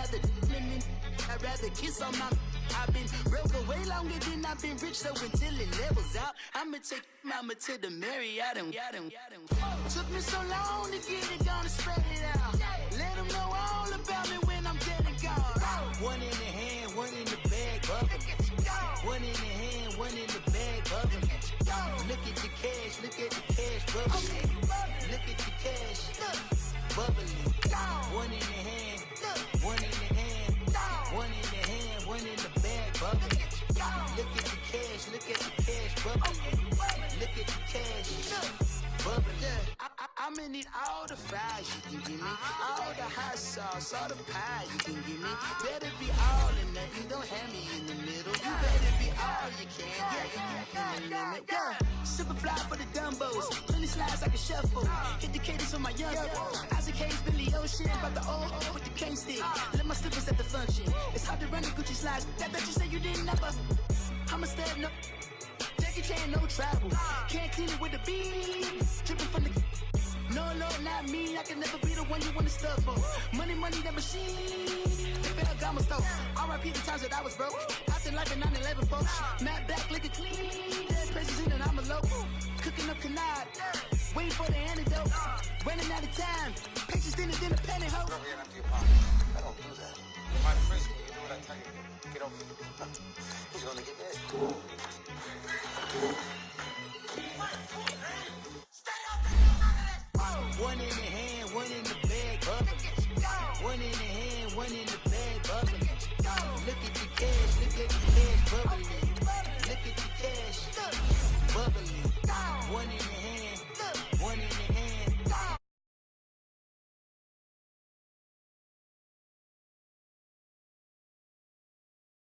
rather kiss on my. I've been broke way longer than I've been rich, so until it levels out, I'ma take mama to the Marriott and took me so long to get it, gonna spread it out. Let them know all about me when I'm dead and gone. One in the hand, one in the bag, bubbling. One in the hand, one in the bag, bubbling. Look at the cash, bubbling. Look at the cash, bubbling. One in the hand, one in the hand, one in the hand, one in the bag, bubbling. Look at the cash, bubbling. Look at the cash, bubbling. I'ma need all the fries you can give me, all the hot sauce, all the pie you can give me. Better be all in nothing, don't have me in the middle. You better be all you can, yeah, in the limit. Yeah, super fly for the Dumbos, plenty slides like a shuffle. Hit the cadence on my young Isaac Hayes, Billy Ocean, about the old with the cane stick. Let my slippers at the function. It's hard to run the Gucci slides. That bet you say you didn't never. I'ma step no. Jackie Chan, no travel. Can't clean it with the beat. Dripping from the. No, not me. I can never be the one you wanna stuff for. Money, that machine. They feel like I'm a stove. R.I.P. the times that I was broke. After life in 9/11, folks. Matte back, liquor clean. Dead presents in and I'm a local. Cooking up canard. Waiting for the antidote. Running out of time. Patience thinner than a penny hoe. I don't do that. My frisky, you do what I tell you. Get over here. He's gonna get dead.